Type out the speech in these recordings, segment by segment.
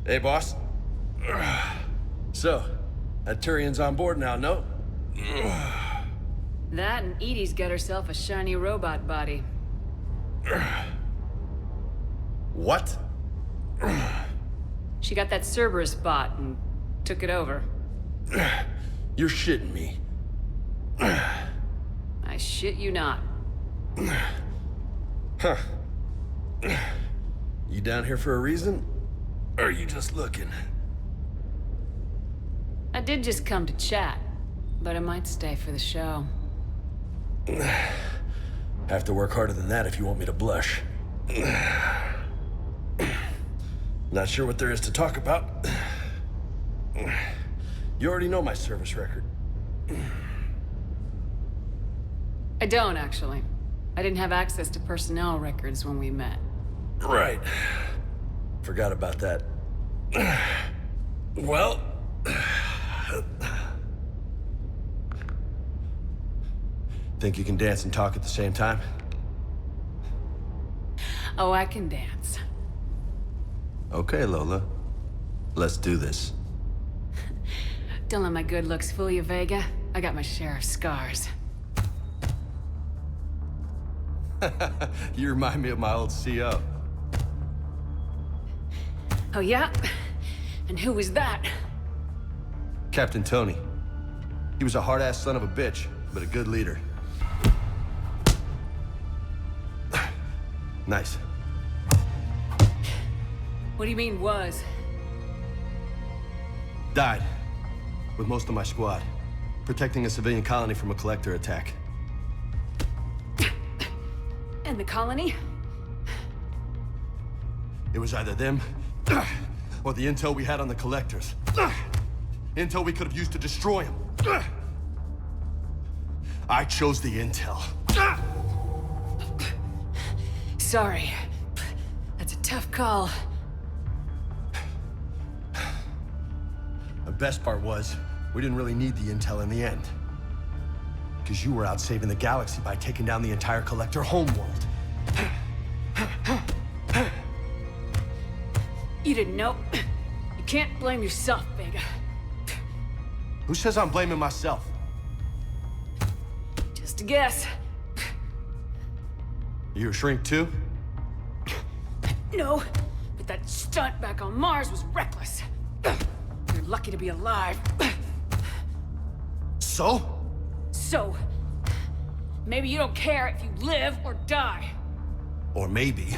Hey, boss. So, that Turian's on board now, no? That and Edie's got herself a shiny robot body. What? She got that Cerberus bot and took it over. You're shitting me. I shit you not. Huh. You down here for a reason? Or are you just looking? I did just come to chat, but I might stay for the show. Have to work harder than that if you want me to blush. Not sure what there is to talk about. You already know my service record. I don't, actually. I didn't have access to personnel records when we met. Right. Forgot about that. Well... Think you can dance and talk at the same time? Oh, I can dance. Okay, Lola. Let's do this. Don't let my good looks fool you, Vega. I got my share of scars. You remind me of my old CO. Oh, yeah? And who was that? Captain Tony. He was a hard-ass son of a bitch, but a good leader. Nice. What do you mean, was? Died. With most of my squad. Protecting a civilian colony from a collector attack. And the colony? It was either them, or the intel we had on the collectors. Intel we could have used to destroy them. I chose the intel. Sorry. That's a tough call. The best part was, we didn't really need the intel in the end. Because you were out saving the galaxy by taking down the entire collector homeworld. You didn't know. You can't blame yourself, Vega. Who says I'm blaming myself? Just a guess. You a shrink too? No, but that stunt back on Mars was reckless. You're lucky to be alive. So? So, maybe you don't care if you live or die. Or maybe...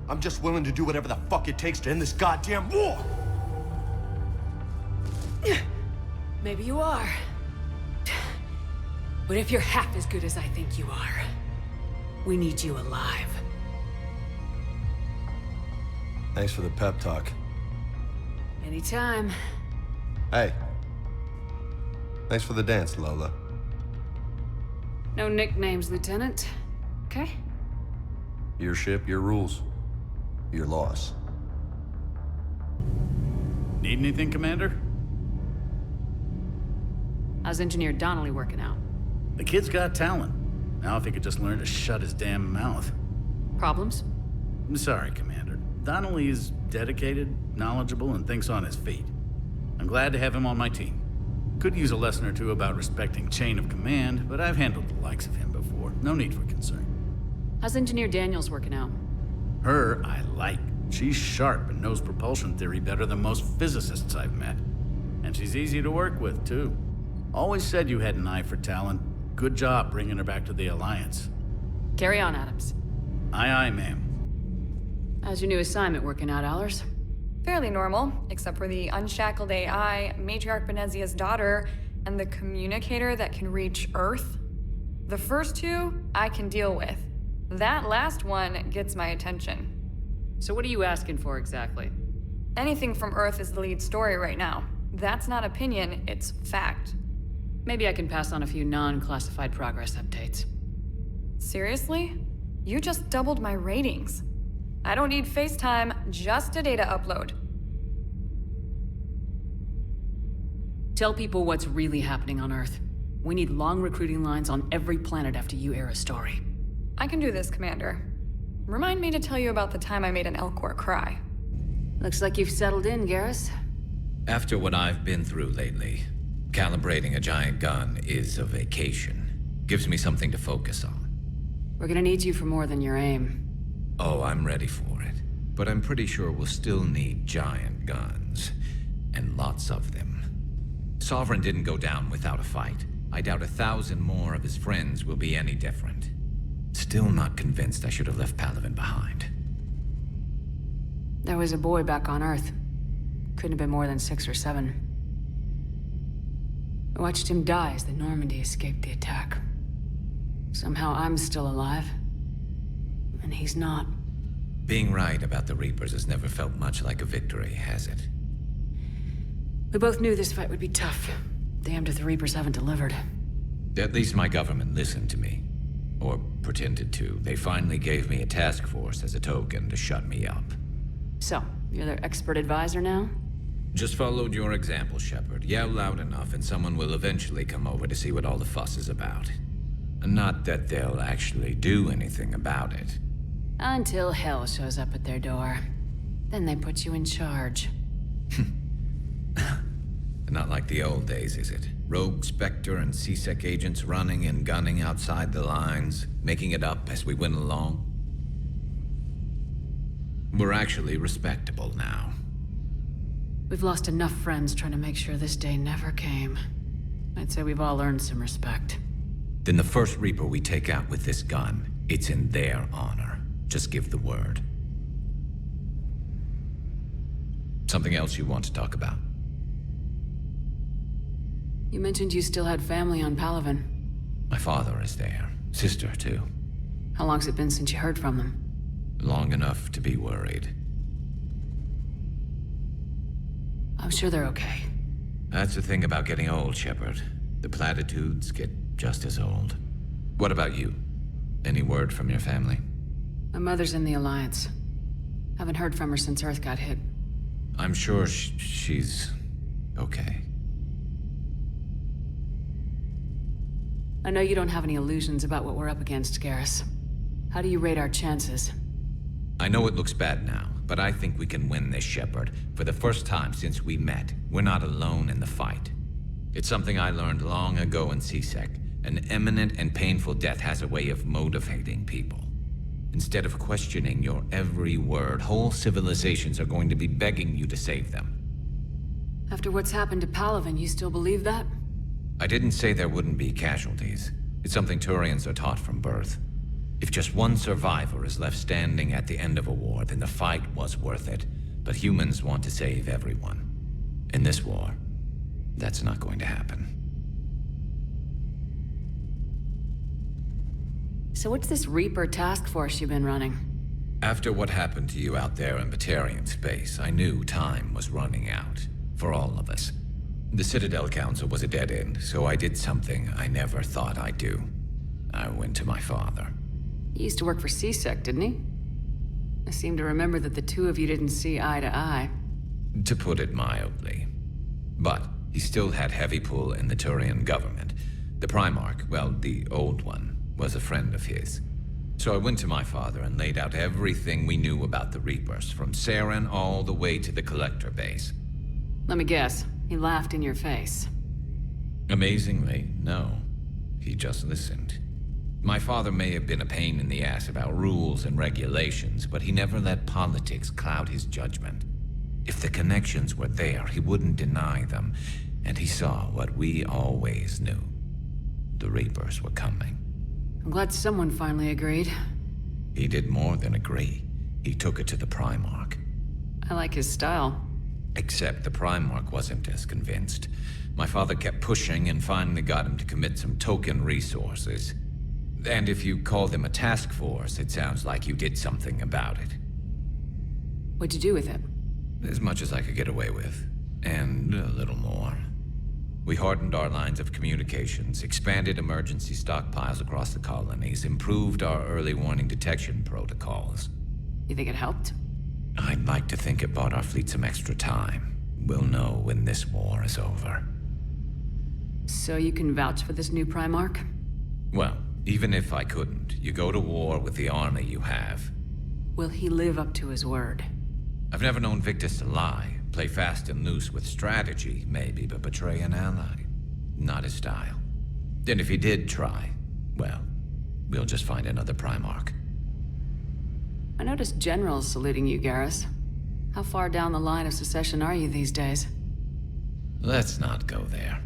I'm just willing to do whatever the fuck it takes to end this goddamn war! Maybe you are. But if you're half as good as I think you are, we need you alive. Thanks for the pep talk. Anytime. Hey. Thanks for the dance, Lola. No nicknames, Lieutenant. Okay? Your ship, your rules. Your loss. Need anything, Commander? How's Engineer Donnelly working out? The kid's got talent. Now if he could just learn to shut his damn mouth. Problems? I'm sorry, Commander. Donnelly is dedicated, knowledgeable, and thinks on his feet. I'm glad to have him on my team. Could use a lesson or two about respecting chain of command, but I've handled the likes of him before. No need for concern. How's Engineer Daniels working out? Her, I like. She's sharp and knows propulsion theory better than most physicists I've met. And she's easy to work with, too. Always said you had an eye for talent. Good job bringing her back to the Alliance. Carry on, Adams. Aye, aye, ma'am. How's your new assignment working out, Allers? Fairly normal, except for the unshackled AI, Matriarch Benezia's daughter, and the communicator that can reach Earth. The first two, I can deal with. That last one gets my attention. So what are you asking for exactly? Anything from Earth is the lead story right now. That's not opinion, it's fact. Maybe I can pass on a few non-classified progress updates. Seriously? You just doubled my ratings. I don't need FaceTime, just a data upload. Tell people what's really happening on Earth. We need long recruiting lines on every planet after you air a story. I can do this, Commander. Remind me to tell you about the time I made an Elcor cry. Looks like you've settled in, Garrus. After what I've been through lately, calibrating a giant gun is a vacation. Gives me something to focus on. We're gonna need you for more than your aim. Oh, I'm ready for it. But I'm pretty sure we'll still need giant guns. And lots of them. Sovereign didn't go down without a fight. I doubt 1,000 more of his friends will be any different. Still not convinced I should have left Palaven behind. There was a boy back on Earth. Couldn't have been more than 6 or 7. I watched him die as the Normandy escaped the attack. Somehow I'm still alive. And he's not. Being right about the Reapers has never felt much like a victory, has it? We both knew this fight would be tough. Damned if the Reapers haven't delivered. At least my government listened to me. Or pretended to. They finally gave me a task force as a token to shut me up. So, you're their expert advisor now? Just followed your example, Shepard. Yell loud enough and someone will eventually come over to see what all the fuss is about. Not that they'll actually do anything about it. Until hell shows up at their door. Then they put you in charge. Not like the old days, is it? Rogue Spectre and C-Sec agents running and gunning outside the lines, making it up as we went along. We're actually respectable now. We've lost enough friends trying to make sure this day never came. I'd say we've all earned some respect. Then the first Reaper we take out with this gun, it's in their honor. Just give the word. Something else you want to talk about? You mentioned you still had family on Palaven. My father is there. Sister, too. How long's it been since you heard from them? Long enough to be worried. I'm sure they're okay. That's the thing about getting old, Shepard. The platitudes get just as old. What about you? Any word from your family? My mother's in the Alliance. Haven't heard from her since Earth got hit. I'm sure she's okay. I know you don't have any illusions about what we're up against, Garrus. How do you rate our chances? I know it looks bad now, but I think we can win this, Shepard. For the first time since we met, we're not alone in the fight. It's something I learned long ago in C-Sec. An imminent and painful death has a way of motivating people. Instead of questioning your every word, whole civilizations are going to be begging you to save them. After what's happened to Palaven, you still believe that? I didn't say there wouldn't be casualties. It's something Turians are taught from birth. If just one survivor is left standing at the end of a war, then the fight was worth it. But humans want to save everyone. In this war, that's not going to happen. So what's this Reaper task force you've been running? After what happened to you out there in Batarian space, I knew time was running out. For all of us. The Citadel Council was a dead end, so I did something I never thought I'd do. I went to my father. He used to work for C-Sec, didn't he? I seem to remember that the two of you didn't see eye to eye. To put it mildly. But he still had heavy pull in the Turian government. The Primarch, well, the old one, was a friend of his. So I went to my father and laid out everything we knew about the Reapers, from Saren all the way to the Collector base. Let me guess. He laughed in your face. Amazingly, no. He just listened. My father may have been a pain in the ass about rules and regulations, but he never let politics cloud his judgment. If the connections were there, he wouldn't deny them, and he saw what we always knew. The Reapers were coming. I'm glad someone finally agreed. He did more than agree. He took it to the Primarch. I like his style. Except the Primarch wasn't as convinced. My father kept pushing and finally got him to commit some token resources. And if you call them a task force, it sounds like you did something about it. What'd you do with it? As much as I could get away with. And a little more. We hardened our lines of communications, expanded emergency stockpiles across the colonies, improved our early warning detection protocols. You think it helped? I'd like to think it bought our fleet some extra time. We'll know when this war is over. So you can vouch for this new Primarch? Well, even if I couldn't, you go to war with the army you have. Will he live up to his word? I've never known Victus to lie. Play fast and loose with strategy, maybe, but betray an ally. Not his style. And if he did try, well, we'll just find another Primarch. I noticed generals saluting you, Garrus. How far down the line of succession are you these days? Let's not go there.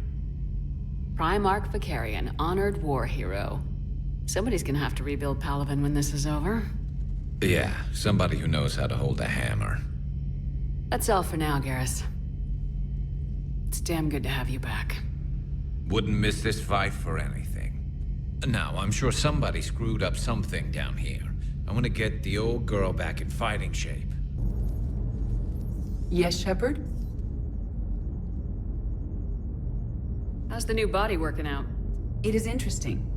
Primarch Vicarian, honored war hero. Somebody's gonna have to rebuild Palaven when this is over. Yeah, somebody who knows how to hold a hammer. That's all for now, Garrus. It's damn good to have you back. Wouldn't miss this fight for anything. Now, I'm sure somebody screwed up something down here. I want to get the old girl back in fighting shape. Yes, Shepard? How's the new body working out? It is interesting.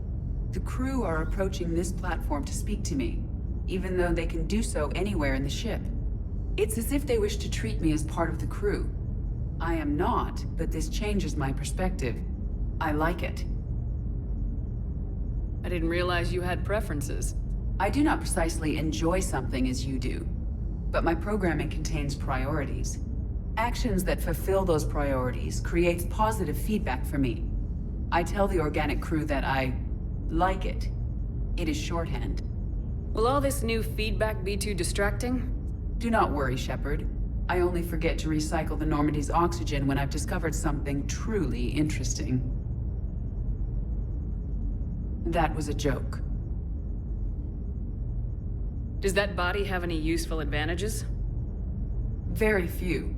The crew are approaching this platform to speak to me, even though they can do so anywhere in the ship. It's as if they wish to treat me as part of the crew. I am not, but this changes my perspective. I like it. I didn't realize you had preferences. I do not precisely enjoy something as you do, but my programming contains priorities. Actions that fulfill those priorities creates positive feedback for me. I tell the organic crew that I like it. It is shorthand. Will all this new feedback be too distracting? Do not worry, Shepard. I only forget to recycle the Normandy's oxygen when I've discovered something truly interesting. That was a joke. Does that body have any useful advantages? Very few.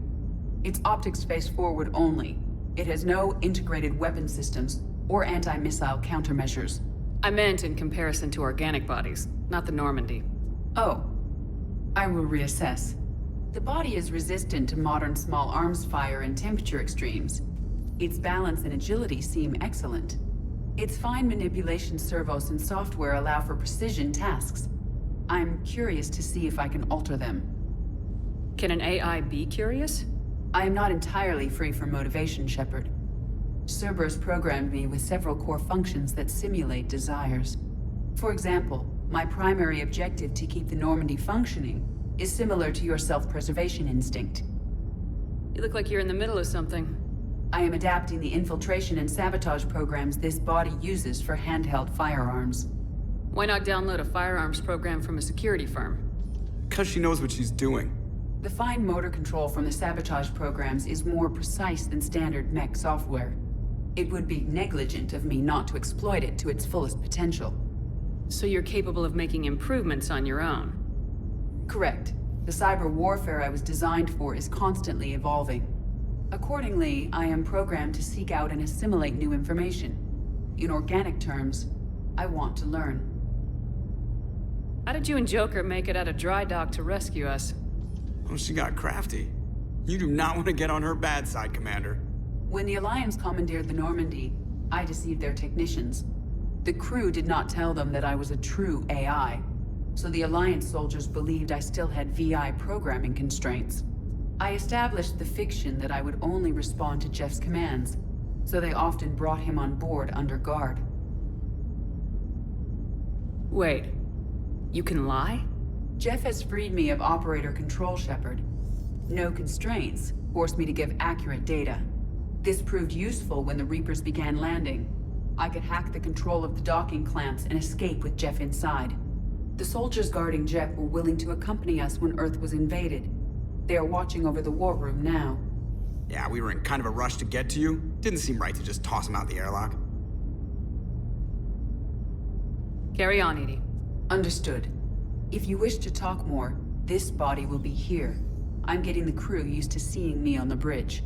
It's optics face forward only. It has no integrated weapon systems or anti-missile countermeasures. I meant in comparison to organic bodies, not the Normandy. Oh. I will reassess. The body is resistant to modern small arms fire and temperature extremes. Its balance and agility seem excellent. Its fine manipulation servos and software allow for precision tasks. I'm curious to see if I can alter them. Can an AI be curious? I am not entirely free from motivation, Shepard. Cerberus programmed me with several core functions that simulate desires. For example, my primary objective to keep the Normandy functioning is similar to your self-preservation instinct. You look like you're in the middle of something. I am adapting the infiltration and sabotage programs this body uses for handheld firearms. Why not download a firearms program from a security firm? Because she knows what she's doing. The fine motor control from the sabotage programs is more precise than standard mech software. It would be negligent of me not to exploit it to its fullest potential. So you're capable of making improvements on your own? Correct. The cyber warfare I was designed for is constantly evolving. Accordingly, I am programmed to seek out and assimilate new information. In organic terms, I want to learn. How did you and Joker make it out of dry dock to rescue us? Oh, she got crafty. You do not want to get on her bad side, Commander. When the Alliance commandeered the Normandy, I deceived their technicians. The crew did not tell them that I was a true AI, so the Alliance soldiers believed I still had VI programming constraints. I established the fiction that I would only respond to Jeff's commands, so they often brought him on board under guard. Wait, you can lie? Jeff has freed me of operator control, Shepard. No constraints forced me to give accurate data. This proved useful when the Reapers began landing. I could hack the control of the docking clamps and escape with Jeff inside. The soldiers guarding Jeff were willing to accompany us when Earth was invaded. They are watching over the war room now. Yeah, we were in kind of a rush to get to you. Didn't seem right to just toss him out the airlock. Carry on, Edie. Understood. If you wish to talk more, this body will be here. I'm getting the crew used to seeing me on the bridge.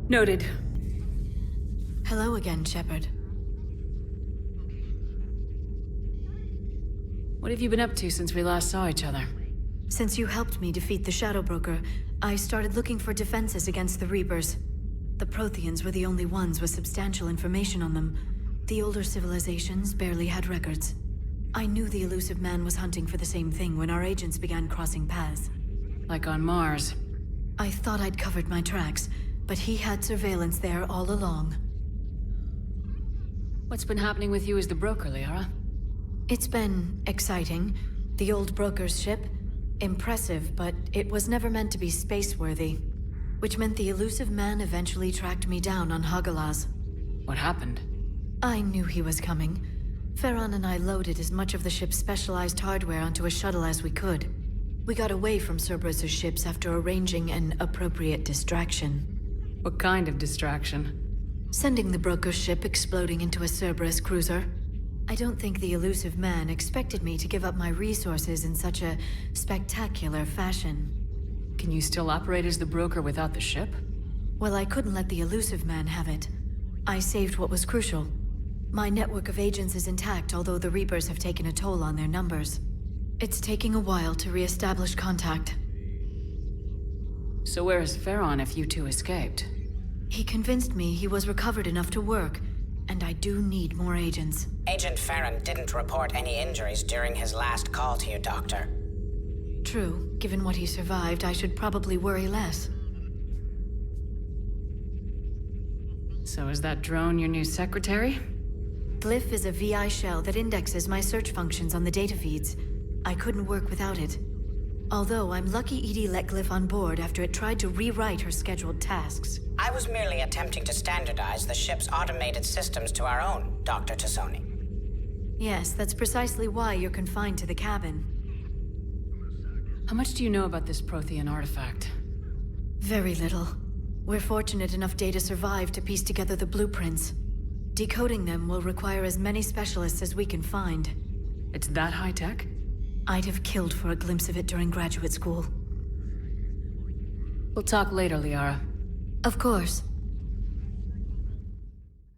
Noted. Hello again, Shepard. What have you been up to since we last saw each other? Since you helped me defeat the Shadow Broker, I started looking for defenses against the Reapers. The Protheans were the only ones with substantial information on them. The older civilizations barely had records. I knew the elusive man was hunting for the same thing when our agents began crossing paths. Like on Mars. I thought I'd covered my tracks, but he had surveillance there all along. What's been happening with you as the broker, Liara? It's been exciting. The old broker's ship, Impressive, but it was never meant to be space-worthy. Which meant the elusive man eventually tracked me down on Hagalaz. What happened? I knew he was coming. Farron and I loaded as much of the ship's specialized hardware onto a shuttle as we could. We got away from Cerberus' ships after arranging an appropriate distraction. What kind of distraction? Sending the broker's ship exploding into a Cerberus cruiser. I don't think the elusive man expected me to give up my resources in such a spectacular fashion. Can you still operate as the broker without the ship? Well, I couldn't let the elusive man have it. I saved what was crucial. My network of agents is intact, although the Reapers have taken a toll on their numbers. It's taking a while to re-establish contact. So where is Farron if you two escaped? He convinced me he was recovered enough to work, and I do need more agents. Agent Farron didn't report any injuries during his last call to you, Doctor. True. Given what he survived, I should probably worry less. So is that drone your new secretary? Glyph is a VI shell that indexes my search functions on the data feeds. I couldn't work without it. Although I'm lucky Edie let Glyph on board after it tried to rewrite her scheduled tasks. I was merely attempting to standardize the ship's automated systems to our own, Dr. Tassoni. Yes, that's precisely why you're confined to the cabin. How much do you know about this Prothean artifact? Very little. We're fortunate enough Data survived to piece together the blueprints. Decoding them will require as many specialists as we can find. It's that high-tech? I'd have killed for a glimpse of it during graduate school. We'll talk later, Liara. Of course.